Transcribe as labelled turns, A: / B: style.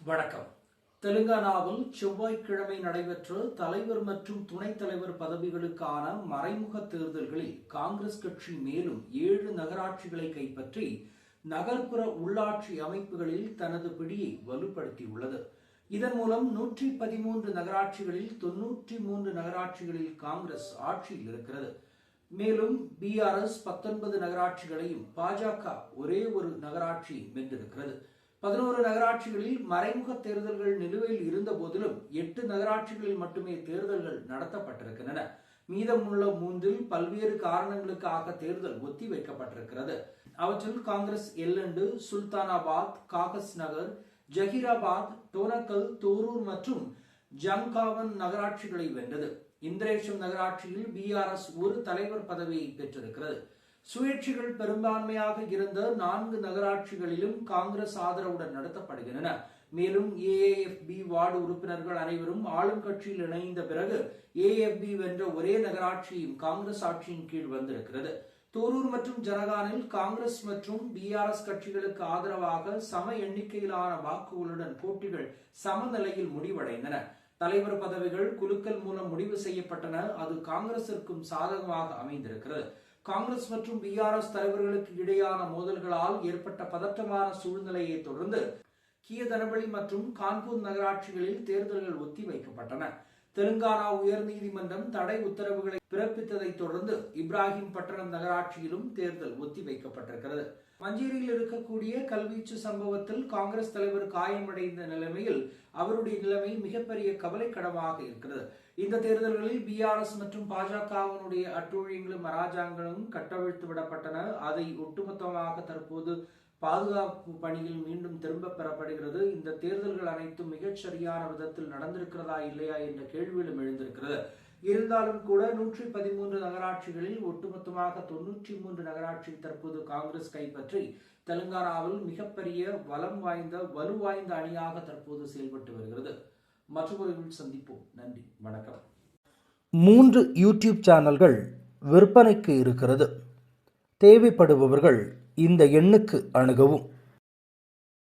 A: வணக்கம். தெலுங்கானாவில் செவ்வாய்க்கிழமை நடைபெற்ற தலைவர் மற்றும் துணைத் தலைவர் பதவிகளுக்கான மறைமுக தேர்தல்களில் காங்கிரஸ் கட்சி மேலும் 7 நகராட்சிகளை கைப்பற்றி நகர்ப்புற உள்ளாட்சி அமைப்புகளில் தனது பிடியை வலுப்படுத்தியுள்ளது. இதன் மூலம் 113 நகராட்சிகளில் 93 நகராட்சிகளில் காங்கிரஸ் ஆட்சியில் இருக்கிறது. மேலும் பிஆர்எஸ் 19 நகராட்சிகளையும், பாஜக ஒரே ஒரு நகராட்சி வென்றிருக்கிறது. 11 நகராட்சிகளில் மறைமுக தேர்தல்கள் நிலுவையில் இருந்த போதிலும் 8 நகராட்சிகளில் மட்டுமே தேர்தல்கள் நடத்தப்பட்டிருக்கின்றன. மீதமுள்ள 3 பல்வேறு காரணங்களுக்காக தேர்தல் ஒத்திவைக்கப்பட்டிருக்கிறது. அவற்றில் காங்கிரஸ் எல்லண்டு, சுல்தானாபாத், காகஸ் நகர், ஜஹீராபாத், டோனக்கல், தோரூர் மற்றும் ஜங்காவன் நகராட்சிகளை வென்றது. இந்திரேஷம் நகராட்சியில் பிஆர்எஸ் ஒரு தலைவர் பதவியை பெற்றிருக்கிறது. சுயேட்சைகள் பெரும்பான்மையாக இருந்த 4 நகராட்சிகளிலும் காங்கிரஸ் ஆதரவுடன் நடத்தப்படுகின்றன. மேலும் ஏஏஎஃப்பி வார்டு உறுப்பினர்கள் அனைவரும் ஆளும் கட்சியில் இணைந்த பிறகு ஏஏஎஃப்பி வென்ற ஒரே நகராட்சியும் காங்கிரஸ் ஆட்சியின் கீழ் வந்திருக்கிறது. தோரூர் மற்றும் ஜனகானில் காங்கிரஸ் மற்றும் பிஆர்எஸ் கட்சிகளுக்கு ஆதரவாக சம எண்ணிக்கையிலான வாக்குகளுடன் போட்டிகள் சமநிலையில் முடிவடைந்தன. தலைவர் பதவிகள் குலுக்கல் மூலம் முடிவு செய்யப்பட்டன. அது காங்கிரசிற்கும் சாதகமாக அமைந்திருக்கிறது. காங்கிரஸ் மற்றும் பிஆர்எஸ் தலைவர்களுக்கு இடையான மோதல்களால் ஏற்பட்ட பதற்றமான சூழ்நிலையை தொடர்ந்து கியதனபலி மற்றும் கான்பூர் நகராட்சிகளில் தேர்தல்கள் ஒத்திவைக்கப்பட்டன. தெலுங்கானா உயர்நீதிமன்றம் தடை உத்தரவுகளை பிறப்பித்ததை தொடர்ந்து இப்ராஹிம் பட்டணம் நகராட்சியிலும் தேர்தல் ஒத்திவைக்கப்பட்டிருக்கிறது. மஞ்சேரியில் இருக்கக்கூடிய கல்வீச்சு சம்பவத்தில் காங்கிரஸ் தலைவர் காயமடைந்த நிலைமையில் அவருடைய நிலைமை மிகப்பெரிய கவலைக்கிடமாக இருக்கிறது. இந்த தேர்தல்களில் பிஆர்எஸ் மற்றும் பாஜகவினுடைய அட்டூழியங்களும் அராஜகங்களும் கட்டவிழ்த்து விடப்பட்டன. அதை ஒட்டுமொத்தமாக தற்போது பாதுகாப்பு பணியில் மீண்டும் திரும்ப பெறப்படுகிறது. இந்த தேர்தல்கள் அனைத்தும் மிகச் சரியான விதத்தில் நடந்திருக்கிறதா இல்லையா என்ற கேள்வியிலும் எழுந்திருக்கிறது. இருந்தாலும் கூட 113 நகராட்சிகளில் ஒட்டுமொத்தமாக 93 நகராட்சி தற்போது காங்கிரஸ் கைப்பற்றி தெலுங்கானாவில் மிகப்பெரிய வலுவாய்ந்த அணியாக தற்போது செயல்பட்டு வருகிறது. மற்றொரு சந்திப்போம். நன்றி, வணக்கம்.
B: 3 யூடியூப் சேனல்கள் விற்பனைக்கு இருக்கிறது. தேவைப்படுபவர்கள் இந்த எண்ணுக்கு அணுகவும்.